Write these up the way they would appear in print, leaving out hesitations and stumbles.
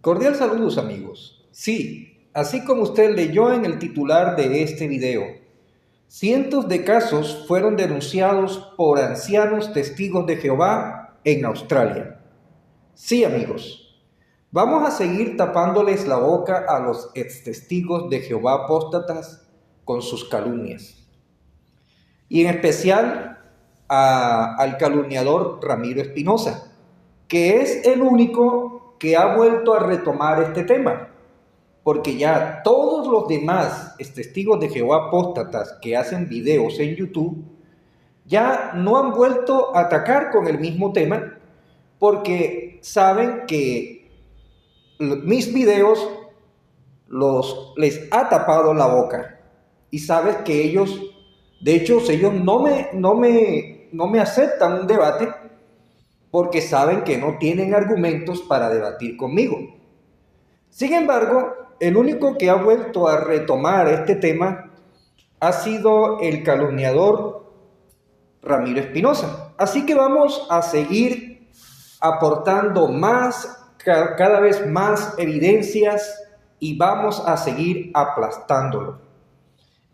Cordial saludos amigos. Sí, así como usted leyó en el titular de este video, cientos de casos fueron denunciados por ancianos testigos de Jehová en Australia. Sí amigos, vamos a seguir tapándoles la boca a los ex testigos de Jehová apóstatas con sus calumnias. Y en especial al calumniador Ramiro Espinosa, que es el único que ha vuelto a retomar este tema, porque ya todos los demás testigos de Jehová apóstatas que hacen videos en YouTube ya no han vuelto a atacar con el mismo tema, porque saben que mis videos les ha tapado la boca, y sabes que ellos, de hecho, ellos no me aceptan un debate porque saben que no tienen argumentos para debatir conmigo. Sin embargo, el único que ha vuelto a retomar este tema ha sido el calumniador Ramiro Espinosa. Así que vamos a seguir aportando cada vez más evidencias y vamos a seguir aplastándolo.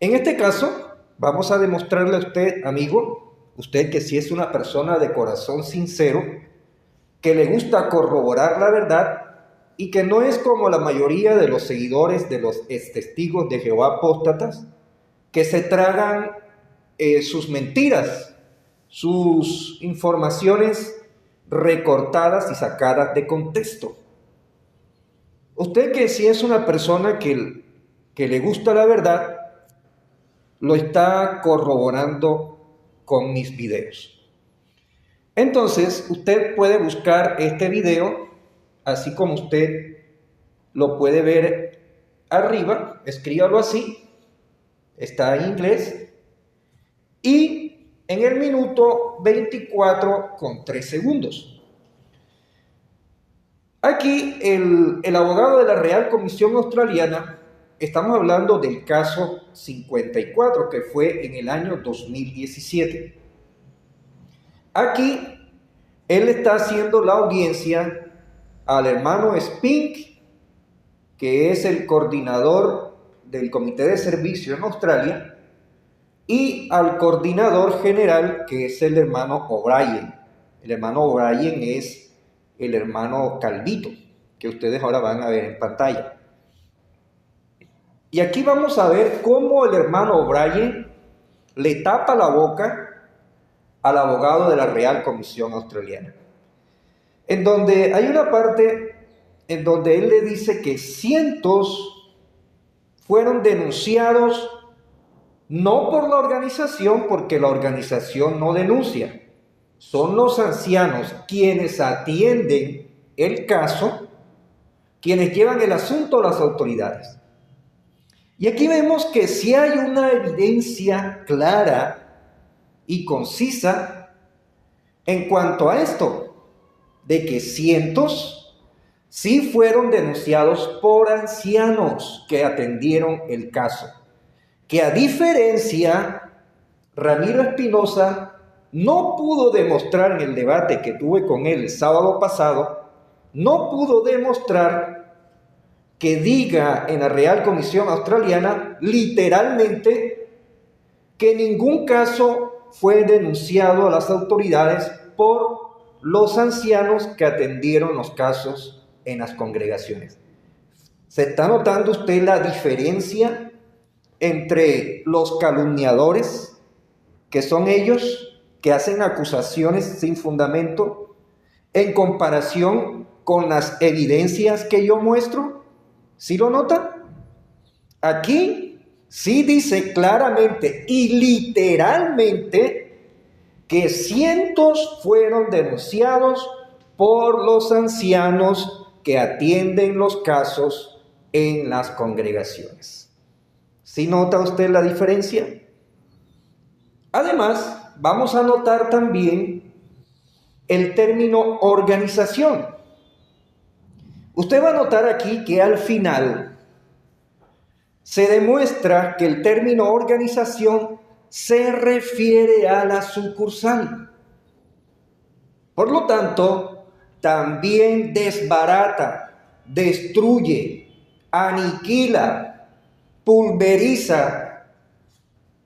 En este caso, vamos a demostrarle a usted, amigo, usted que sí es una persona de corazón sincero, que le gusta corroborar la verdad y que no es como la mayoría de los seguidores de los testigos de Jehová apóstatas, que se tragan sus mentiras, sus informaciones recortadas y sacadas de contexto. Usted que sí es una persona que le gusta la verdad, lo está corroborando con mis videos. Entonces, usted puede buscar este video, así como usted lo puede ver arriba, escríbalo así, está en inglés, y en el minuto 24 con 3 segundos. Aquí el abogado de la Real Comisión Australiana, estamos hablando del caso 54, que fue en el año 2017. Aquí, él está haciendo la audiencia al hermano Spink, que es el coordinador del Comité de Servicio en Australia, y al coordinador general, que es el hermano O'Brien. El hermano O'Brien es el hermano Calvito, que ustedes ahora van a ver en pantalla. Y aquí vamos a ver cómo el hermano O'Brien le tapa la boca al abogado de la Real Comisión Australiana, en donde hay una parte en donde él le dice que cientos fueron denunciados no por la organización, porque la organización no denuncia, son los ancianos quienes atienden el caso, quienes llevan el asunto a las autoridades. Y aquí vemos que sí hay una evidencia clara y concisa en cuanto a esto, de que cientos sí fueron denunciados por ancianos que atendieron el caso, que a diferencia, Ramiro Espinosa no pudo demostrar en el debate que tuve con él el sábado pasado, no pudo demostrar que diga en la Real Comisión Australiana literalmente que ningún caso fue denunciado a las autoridades por los ancianos que atendieron los casos en las congregaciones. ¿Se está notando usted la diferencia entre los calumniadores, que son ellos que hacen acusaciones sin fundamento, en comparación con las evidencias que yo muestro? ¿Sí lo nota? Aquí sí dice claramente y literalmente que cientos fueron denunciados por los ancianos que atienden los casos en las congregaciones. ¿Sí nota usted la diferencia? Además, vamos a notar también el término organización. Usted va a notar aquí que al final se demuestra que el término organización se refiere a la sucursal. Por lo tanto, también desbarata destruye, aniquila, pulveriza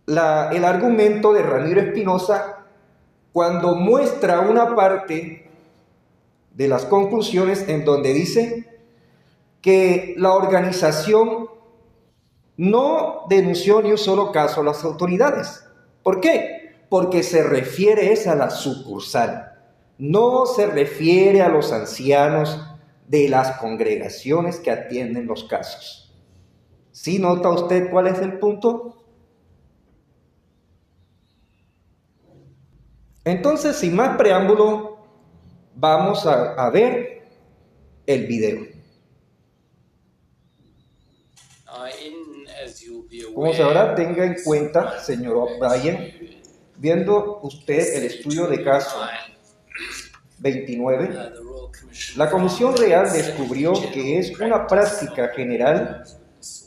el argumento de Ramiro Espinosa cuando muestra una parte de las conclusiones en donde dice que la organización no denunció ni un solo caso a las autoridades. ¿Por qué? Porque se refiere a la sucursal, no se refiere a los ancianos de las congregaciones que atienden los casos. ¿Sí nota usted cuál es el punto? Entonces, sin más preámbulo, vamos a ver el video. Como sabrá, tenga en cuenta, señor O'Brien, viendo usted el estudio de caso 29, la Comisión Real descubrió que es una práctica general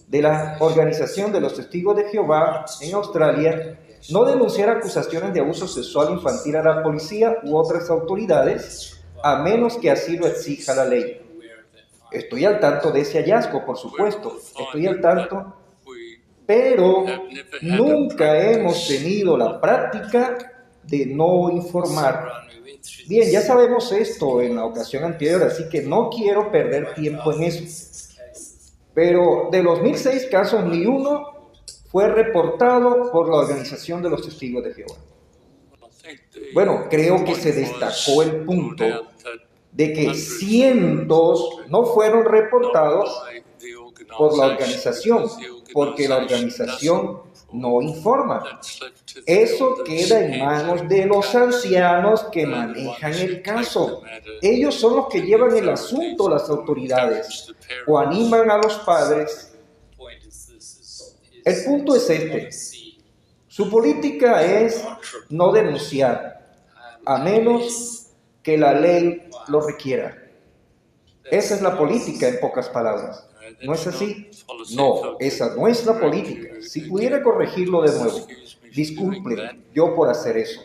de la Organización de los Testigos de Jehová en Australia no denunciar acusaciones de abuso sexual infantil a la policía u otras autoridades, a menos que así lo exija la ley. Estoy al tanto de ese hallazgo, por supuesto, estoy al tanto, pero nunca hemos tenido la práctica de no informar. Bien, ya sabemos esto en la ocasión anterior, así que no quiero perder tiempo en eso. Pero de los 1,006 casos, ni uno fue reportado por la Organización de los Testigos de Jehová. Bueno, creo que se destacó el punto de que cientos no fueron reportados por la organización, porque la organización no informa. Eso queda en manos de los ancianos que manejan el caso. Ellos son los que llevan el asunto a las autoridades o animan a los padres. El punto es este. Su política es no denunciar, a menos que la ley lo requiera. Esa es la política, en pocas palabras. ¿No es así? No, esa no es la política. Si pudiera corregirlo de nuevo, disculpen yo por hacer eso.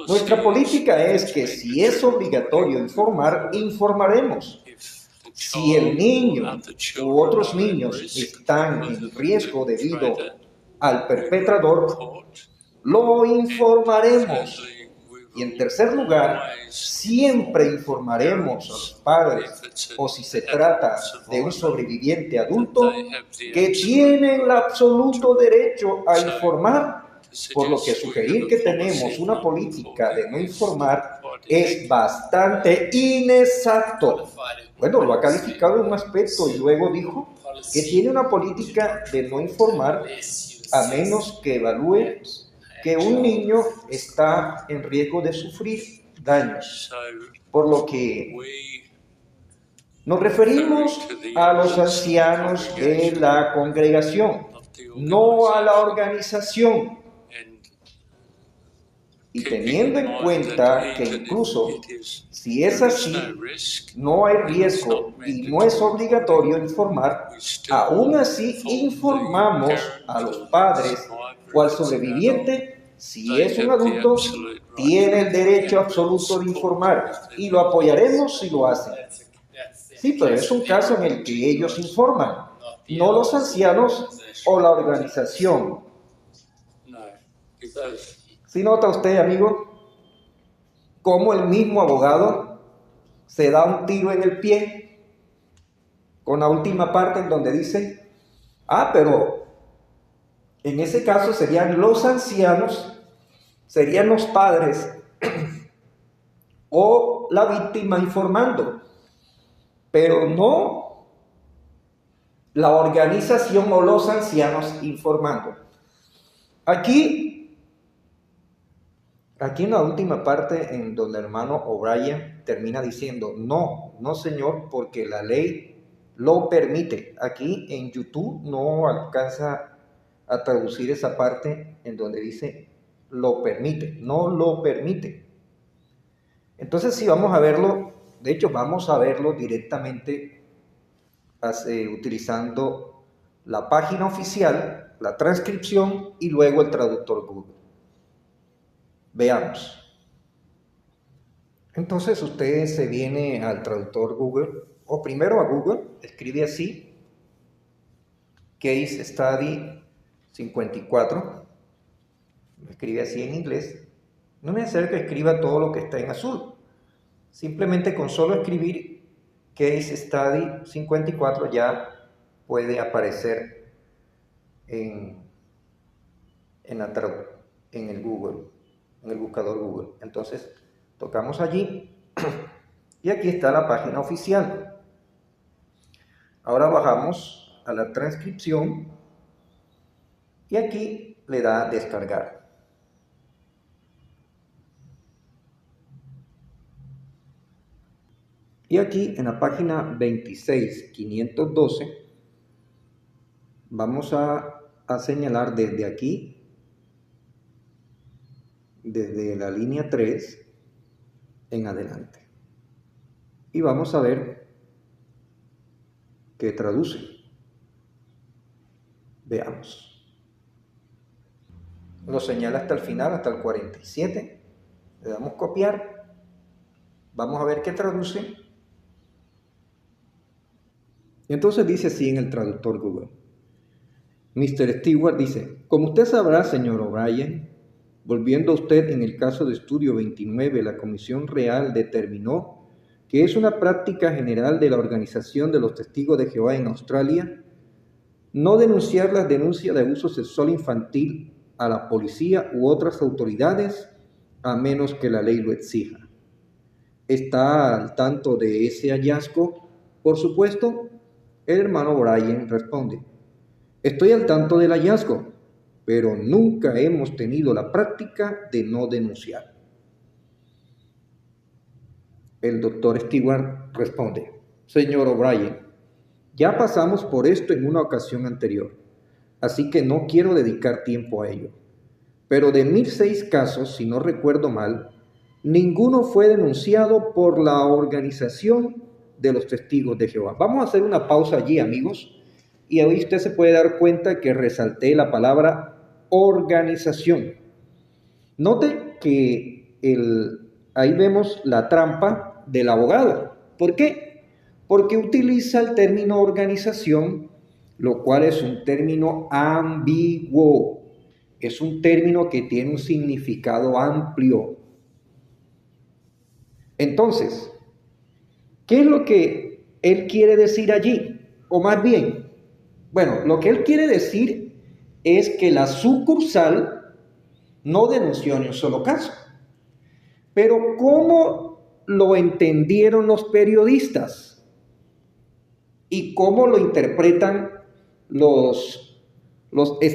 Nuestra política es que si es obligatorio informar, informaremos. Si el niño u otros niños están en riesgo debido al perpetrador, lo informaremos. Y en tercer lugar, siempre informaremos a los padres, o si se trata de un sobreviviente adulto, que tienen el absoluto derecho a informar, por lo que sugerir que tenemos una política de no informar es bastante inexacto. Bueno, lo ha calificado en un aspecto y luego dijo que tiene una política de no informar a menos que evalúe que un niño está en riesgo de sufrir daños. Por lo que nos referimos a los ancianos de la congregación, no a la organización. Y teniendo en cuenta que incluso si es así, no hay riesgo y no es obligatorio informar, aún así informamos a los padres o al sobreviviente, si es un adulto, tiene el derecho absoluto de informar y lo apoyaremos si lo hacen. Sí, pero es un caso en el que ellos informan, no los ancianos o la organización. ¿Sí nota usted, amigo, cómo el mismo abogado se da un tiro en el pie con la última parte en donde dice, pero en ese caso serían los ancianos, serían los padres o la víctima informando, pero no la organización o los ancianos informando? Aquí en la última parte en donde el hermano O'Brien termina diciendo, no señor, porque la ley lo permite. Aquí en YouTube no alcanza a traducir esa parte en donde dice lo permite, no lo permite. Entonces sí, vamos a verlo, de hecho vamos a verlo directamente utilizando la página oficial, la transcripción y luego el traductor Google. Veamos. Entonces usted se viene al traductor Google, o primero a Google, escribe así, Case Study 54, escribe así en inglés. No me hacer que escriba todo lo que está en azul. Simplemente con solo escribir Case Study 54 ya puede aparecer en el Google, en el buscador Google. Entonces tocamos allí y aquí está la página oficial. Ahora bajamos a la transcripción y aquí le da descargar. Y aquí en la página 26512 vamos a señalar desde aquí, desde la línea 3 en adelante. Y vamos a ver qué traduce. Veamos. Lo señala hasta el final, hasta el 47. Le damos copiar. Vamos a ver qué traduce. Y entonces dice así en el traductor Google. Mr. Stewart dice, como usted sabrá, señor O'Brien, volviendo a usted en el caso de estudio 29, la Comisión Real determinó que es una práctica general de la Organización de los Testigos de Jehová en Australia no denunciar las denuncias de abuso sexual infantil a la policía u otras autoridades a menos que la ley lo exija. ¿Está al tanto de ese hallazgo? Por supuesto, el hermano O'Brien responde, estoy al tanto del hallazgo, pero nunca hemos tenido la práctica de no denunciar. El doctor Stewart responde, señor O'Brien, ya pasamos por esto en una ocasión anterior, así que no quiero dedicar tiempo a ello. Pero de 1006 casos, si no recuerdo mal, ninguno fue denunciado por la Organización de los Testigos de Jehová. Vamos a hacer una pausa allí, amigos, y ahí usted se puede dar cuenta que resalté la palabra organización. Note que ahí vemos la trampa del abogado. ¿Por qué? Porque utiliza el término organización, lo cual es un término ambiguo. Es un término que tiene un significado amplio. Entonces, ¿qué es lo que él quiere decir allí? O más bien, bueno, lo que él quiere decir es que la sucursal no denunció ni un solo caso. Pero ¿cómo lo entendieron los periodistas? ¿Y cómo lo interpretan los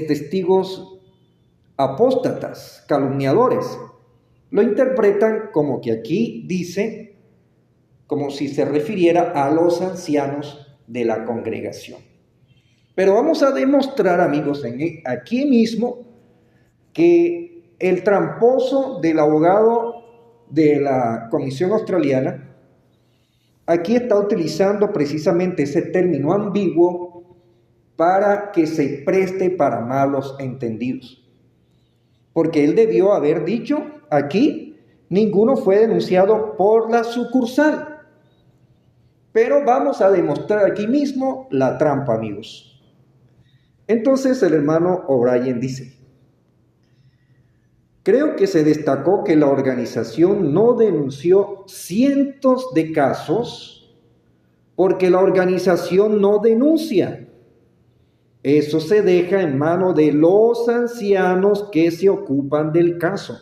testigos apóstatas, calumniadores? Lo interpretan como que aquí dice, como si se refiriera a los ancianos de la congregación. Pero vamos a demostrar, amigos, aquí mismo, que el tramposo del abogado de la Comisión Australiana aquí está utilizando precisamente ese término ambiguo para que se preste para malos entendidos. Porque él debió haber dicho aquí, ninguno fue denunciado por la sucursal. Pero vamos a demostrar aquí mismo la trampa, amigos. Entonces el hermano O'Brien dice, creo que se destacó que la organización no denunció cientos de casos porque la organización no denuncia. Eso se deja en manos de los ancianos que se ocupan del caso.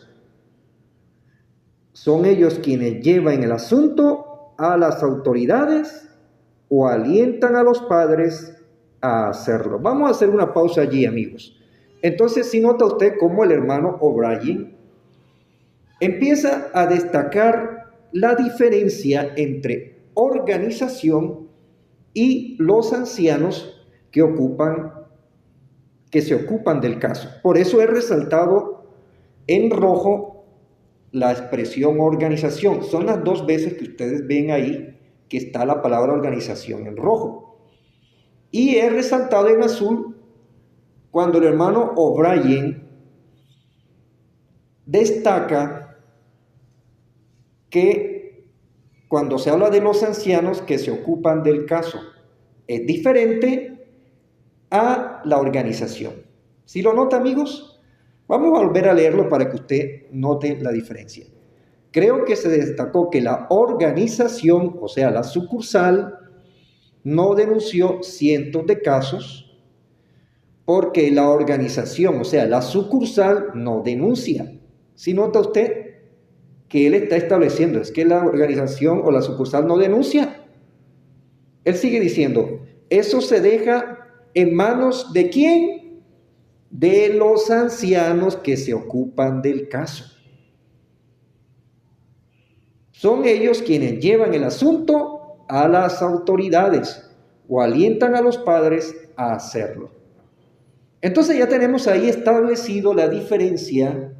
Son ellos quienes llevan el asunto a las autoridades o alientan a los padres a hacerlo. Vamos a hacer una pausa allí, amigos. Entonces, si nota usted cómo el hermano O'Brien empieza a destacar la diferencia entre organización y los ancianos que se ocupan del caso. Por eso he resaltado en rojo la expresión organización. Son las dos veces que ustedes ven ahí que está la palabra organización en rojo. Y he resaltado en azul cuando el hermano O'Brien destaca que cuando se habla de los ancianos que se ocupan del caso. Es diferente a la organización. ¿Sí lo nota, amigos? Vamos a volver a leerlo para que usted note la diferencia. Creo que se destacó que la organización, o sea, la sucursal, no denunció cientos de casos porque la organización, o sea, la sucursal, no denuncia. ¿Sí nota usted que él está estableciendo? Es que la organización o la sucursal no denuncia. Él sigue diciendo, eso se deja en manos ¿de quién? De los ancianos que se ocupan del caso. Son ellos quienes llevan el asunto a las autoridades o alientan a los padres a hacerlo. Entonces ya tenemos ahí establecido la diferencia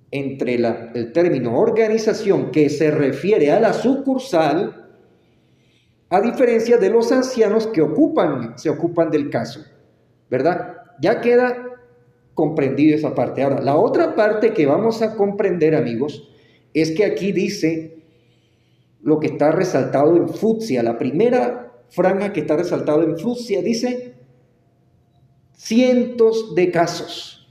entre el término organización, que se refiere a la sucursal, a diferencia de los ancianos que se ocupan del caso, ¿verdad? Ya queda comprendido esa parte. Ahora, la otra parte que vamos a comprender, amigos, es que aquí dice lo que está resaltado en fucsia. La primera franja que está resaltado en fucsia dice cientos de casos.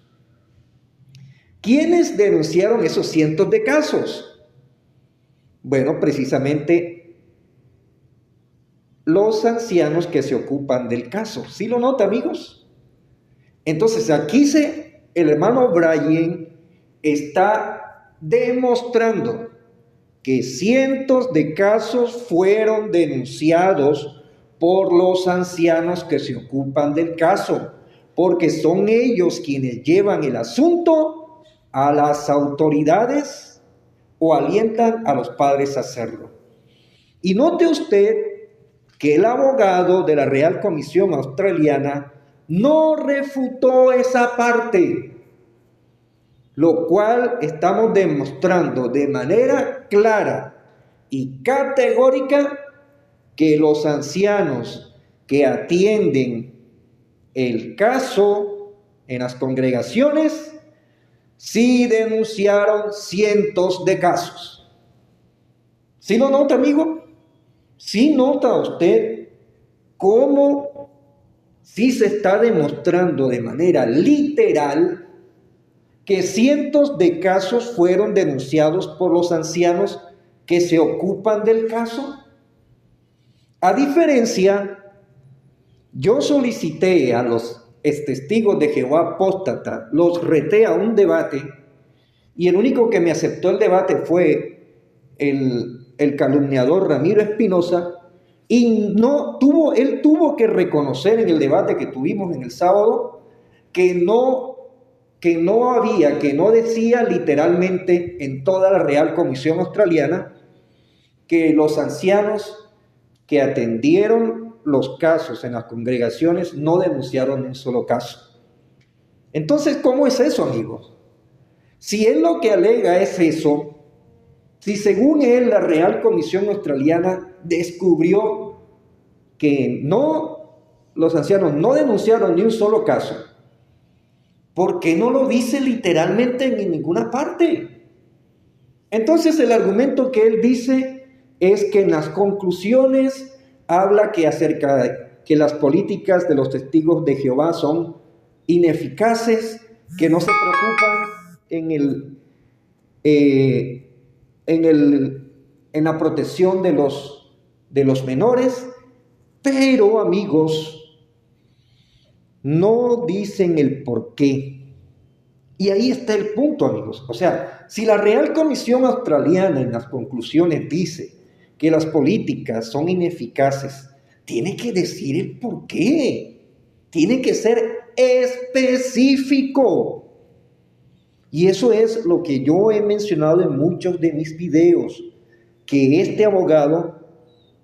¿Quiénes denunciaron esos cientos de casos? Bueno, precisamente los ancianos que se ocupan del caso. ¿Sí lo nota, amigos? Entonces aquí el hermano Brian está demostrando que cientos de casos fueron denunciados por los ancianos que se ocupan del caso, porque son ellos quienes llevan el asunto a las autoridades o alientan a los padres a hacerlo. Y note usted que el abogado de la Real Comisión Australiana no refutó esa parte, lo cual estamos demostrando de manera clara y categórica que los ancianos que atienden el caso en las congregaciones sí denunciaron cientos de casos. ¿Sí lo nota, amigo? ¿Sí nota usted cómo sí se está demostrando de manera literal que cientos de casos fueron denunciados por los ancianos que se ocupan del caso? A diferencia, yo solicité a los testigos de Jehová apóstata, los reté a un debate, y el único que me aceptó el debate fue el calumniador Ramiro Espinosa, y él tuvo que reconocer en el debate que tuvimos en el sábado que no decía literalmente en toda la Real Comisión Australiana que los ancianos que atendieron los casos en las congregaciones no denunciaron un solo caso. Entonces, ¿cómo es eso, amigos? Si él lo que alega es eso, si según él la Real Comisión Australiana descubrió que los ancianos no denunciaron ni un solo caso, ¿por qué no lo dice literalmente en ninguna parte? Entonces el argumento que él dice es que en las conclusiones habla acerca de que las políticas de los testigos de Jehová son ineficaces, que no se preocupan en la protección de los menores, pero, amigos, no dicen el por qué. Y ahí está el punto, amigos. O sea, si la Real Comisión Australiana en las conclusiones dice que las políticas son ineficaces, tiene que decir el por qué. Tiene que ser específico. Y eso es lo que yo he mencionado en muchos de mis videos, que este abogado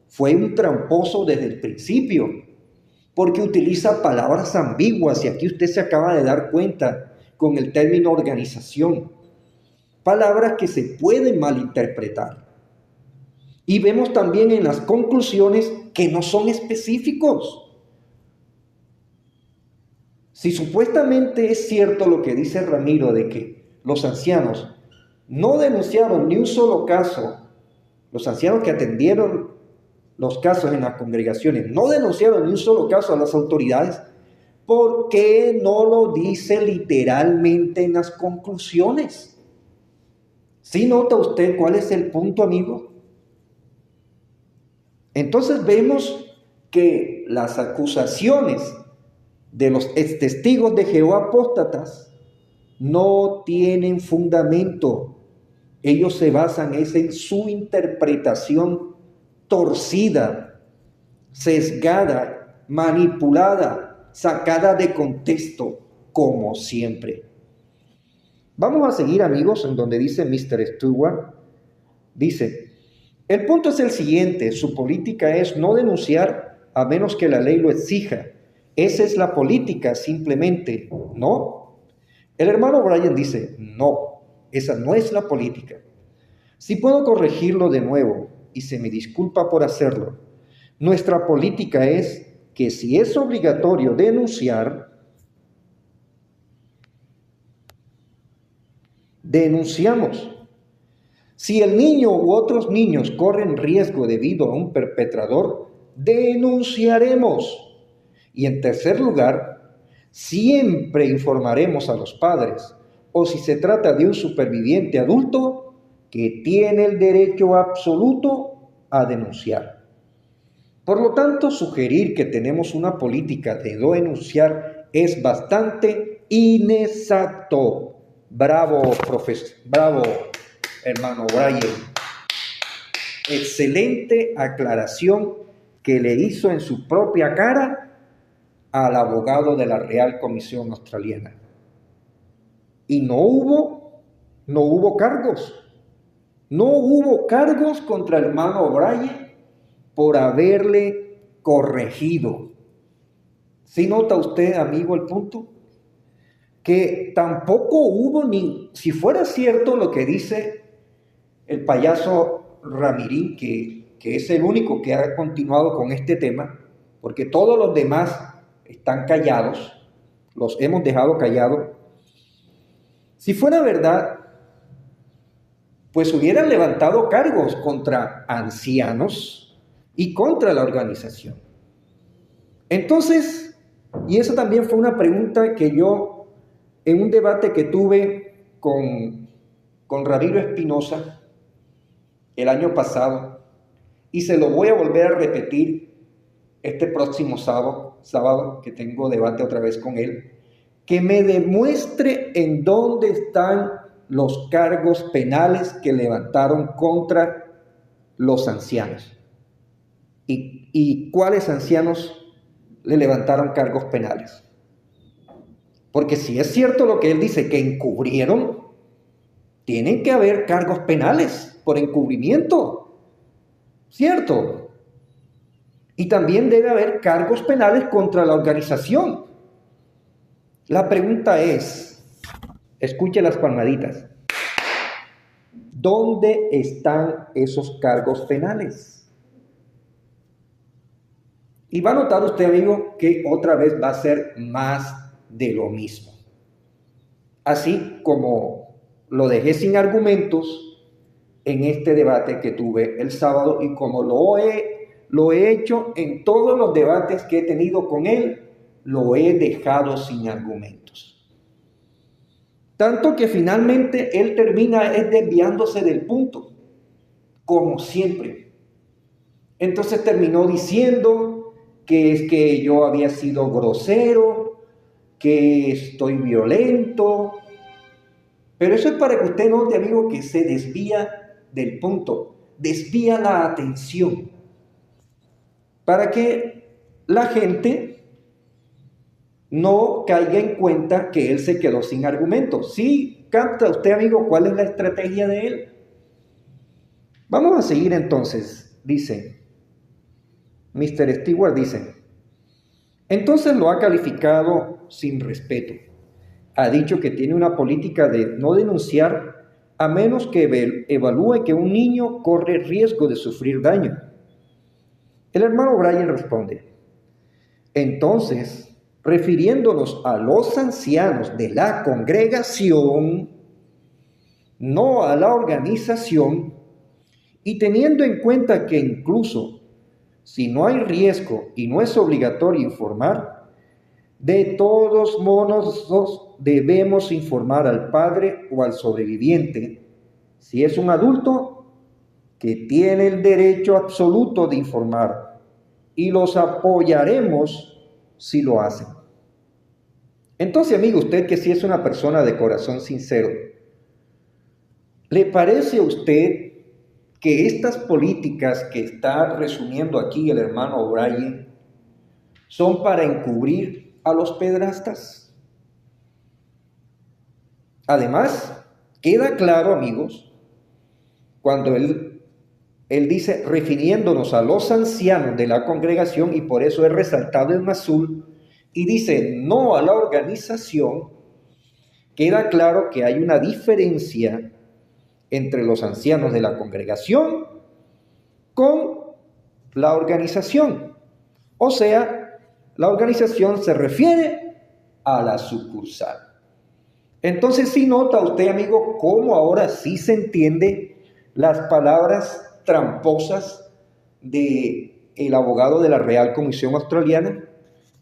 fue un tramposo desde el principio, porque utiliza palabras ambiguas, y aquí usted se acaba de dar cuenta con el término organización. Palabras que se pueden malinterpretar. Y vemos también en las conclusiones que no son específicos. Si supuestamente es cierto lo que dice Ramiro de que los ancianos no denunciaron ni un solo caso los ancianos que atendieron los casos en las congregaciones, no denunciaron ni un solo caso a las autoridades, ¿por qué no lo dice literalmente en las conclusiones? ¿Sí nota usted cuál es el punto, amigo? Entonces vemos que las acusaciones de los testigos de Jehová apóstatas no tienen fundamento. Ellos se basan en su interpretación torcida, sesgada, manipulada, sacada de contexto, como siempre. Vamos a seguir, amigos, en donde dice Mr. Stewart. Dice, el punto es el siguiente: su política es no denunciar a menos que la ley lo exija. Esa es la política, simplemente, ¿no? El hermano Bryan dice, no, esa no es la política. Si puedo corregirlo de nuevo, y se me disculpa por hacerlo, nuestra política es que si es obligatorio denunciar, denunciamos. Si el niño u otros niños corren riesgo debido a un perpetrador, denunciaremos. Y en tercer lugar, siempre informaremos a los padres, o si se trata de un superviviente adulto, que tiene el derecho absoluto a denunciar. Por lo tanto, sugerir que tenemos una política de no denunciar es bastante inexacto. Bravo, profesor. Bravo, hermano Bryan. Excelente aclaración que le hizo en su propia cara al abogado de la Real Comisión Australiana. Y no hubo cargos. No hubo cargos contra el hermano Bryan por haberle corregido. ¿Sí nota usted, amigo, el punto? Que tampoco hubo si fuera cierto lo que dice el payaso Ramirín, que es el único que ha continuado con este tema, porque todos los demás están callados, los hemos dejado callados. Si fuera verdad, pues hubieran levantado cargos contra ancianos y contra la organización. Entonces, y esa también fue una pregunta que yo, en un debate que tuve con Ramiro Espinosa el año pasado, y se lo voy a volver a repetir este próximo sábado que tengo debate otra vez con él, que me demuestre en dónde están los cargos penales que levantaron contra los ancianos. ¿Y cuáles ancianos le levantaron cargos penales? Porque si es cierto lo que él dice, que encubrieron, tienen que haber cargos penales por encubrimiento, ¿cierto? Y también debe haber cargos penales contra la organización. La pregunta es, escuche las palmaditas, ¿dónde están esos cargos penales? Y va a notar usted, amigo, que otra vez va a ser más de lo mismo. Así como lo dejé sin argumentos en este debate que tuve el sábado, y como lo he hecho en todos los debates que he tenido con él, lo he dejado sin argumentos. Tanto que finalmente él termina desviándose del punto, como siempre. Entonces terminó diciendo que es que yo había sido grosero, que estoy violento. Pero eso es para que usted note, amigo, que se desvía del punto, desvía la atención, para que la gente no caiga en cuenta que él se quedó sin argumentos. ¿Sí capta usted, amigo, cuál es la estrategia de él? Vamos a seguir entonces. Dice, Mr. Stewart dice, entonces lo ha calificado sin respeto. Ha dicho que tiene una política de no denunciar a menos que evalúe que un niño corre riesgo de sufrir daño. El hermano Bryan responde, entonces, refiriéndonos a los ancianos de la congregación, no a la organización, y teniendo en cuenta que incluso si no hay riesgo y no es obligatorio informar, de todos modos debemos informar al padre o al sobreviviente, si es un adulto, que tiene el derecho absoluto de informar, y los apoyaremos si lo hacen. Entonces, amigo, usted que sí es una persona de corazón sincero, ¿le parece a usted que estas políticas que está resumiendo aquí el hermano O'Brien son para encubrir a los pederastas? Además, queda claro, amigos, cuando él dice, refiriéndonos a los ancianos de la congregación, y por eso es resaltado en azul, y dice, no a la organización, queda claro que hay una diferencia entre los ancianos de la congregación con la organización. O sea, la organización se refiere a la sucursal. Entonces, sí nota usted, amigo, cómo ahora sí se entiende las palabras tramposas del abogado de la Real Comisión Australiana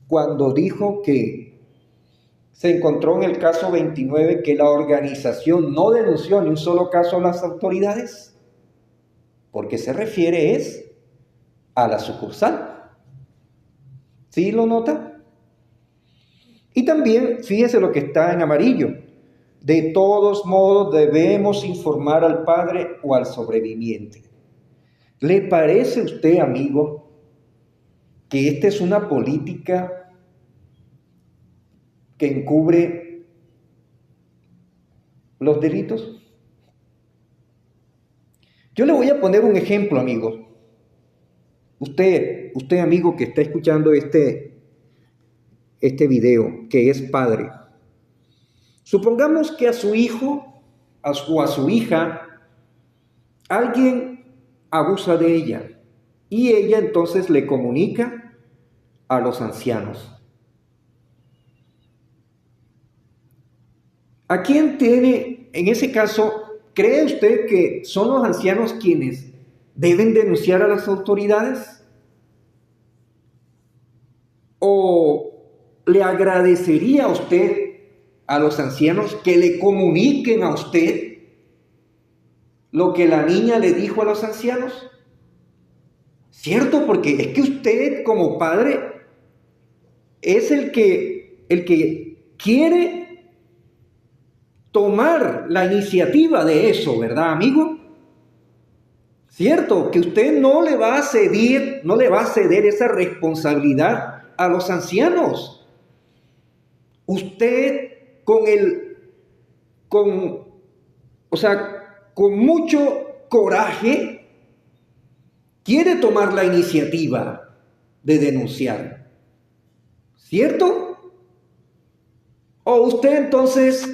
cuando dijo que se encontró en el caso 29 que la organización no denunció ni un solo caso a las autoridades, porque se refiere es a la sucursal. ¿Sí lo nota? Y también, fíjese lo que está en amarillo. De todos modos debemos informar al padre o al sobreviviente. ¿Le parece a usted, amigo, que esta es una política que encubre los delitos? Yo le voy a poner un ejemplo, amigo. Usted amigo que está escuchando este video, que es padre. Supongamos que a su hijo o a su hija alguien abusa de ella y ella entonces le comunica a los ancianos. ¿A quién tiene, en ese caso, cree usted que son los ancianos quienes deben denunciar a las autoridades? ¿O le agradecería a usted a los ancianos que le comuniquen a usted lo que la niña le dijo a los ancianos? ¿Cierto? Porque es que usted como padre es el que quiere tomar la iniciativa de eso, ¿verdad, amigo? ¿Cierto? Que usted no le va a ceder esa responsabilidad a los ancianos. Usted con mucho coraje quiere tomar la iniciativa de denunciar. ¿Cierto? ¿O usted entonces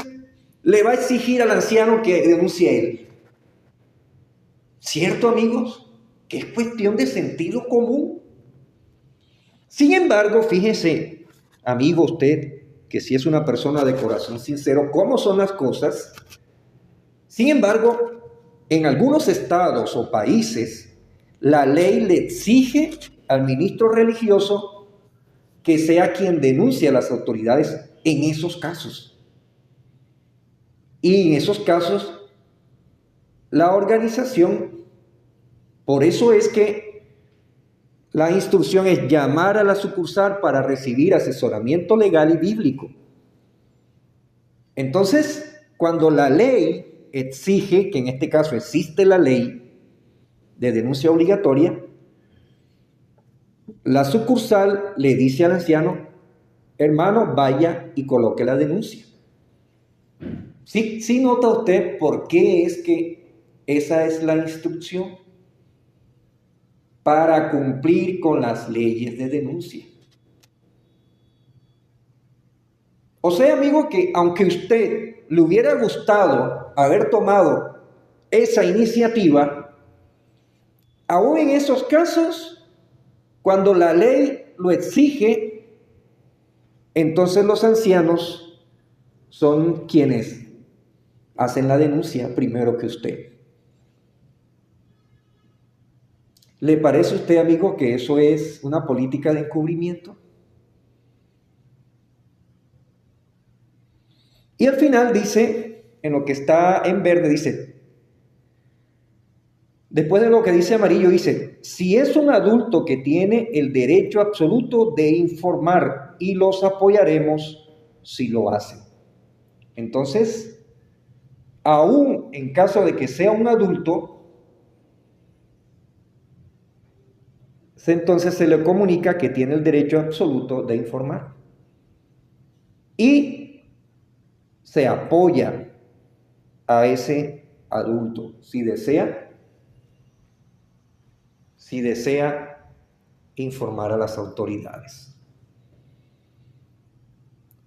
le va a exigir al anciano que denuncie a él? ¿Cierto, amigos? Que es cuestión de sentido común. Sin embargo, fíjese, amigo, usted, que si es una persona de corazón sincero, ¿cómo son las cosas? Sin embargo, en algunos estados o países, la ley le exige al ministro religioso que sea quien denuncie a las autoridades en esos casos. Y en esos casos, la organización, por eso es que la instrucción es llamar a la sucursal para recibir asesoramiento legal y bíblico. Entonces, cuando la ley exige, que en este caso existe la ley de denuncia obligatoria, la sucursal le dice al anciano, hermano, vaya y coloque la denuncia. ¿Sí nota usted por qué es que esa es la instrucción? Para cumplir con las leyes de denuncia. O sea, amigo, que aunque usted le hubiera gustado haber tomado esa iniciativa, aún en esos casos, cuando la ley lo exige, entonces los ancianos son quienes hacen la denuncia primero que usted. ¿Le parece a usted, amigo, que eso es una política de encubrimiento? Y al final dice, en lo que está en verde, dice, después de lo que dice amarillo, dice, si es un adulto que tiene el derecho absoluto de informar y los apoyaremos si lo hacen. Entonces, aún en caso de que sea un adulto, entonces se le comunica que tiene el derecho absoluto de informar. Y se apoya a ese adulto si desea informar a las autoridades.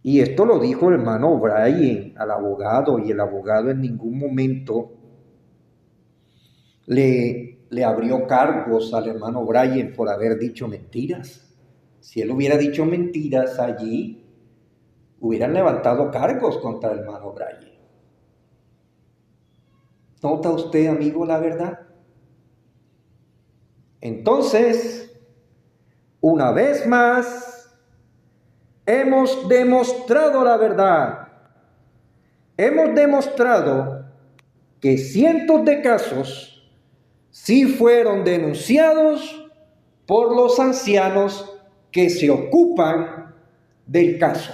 Y esto lo dijo el hermano O'Brien al abogado, y el abogado en ningún momento le abrió cargos al hermano O'Brien por haber dicho mentiras. Si él hubiera dicho mentiras allí, hubieran levantado cargos contra el hermano O'Brien. ¿Nota usted, amigo, la verdad? Entonces, una vez más, hemos demostrado la verdad. Hemos demostrado que cientos de casos sí fueron denunciados por los ancianos que se ocupan del caso.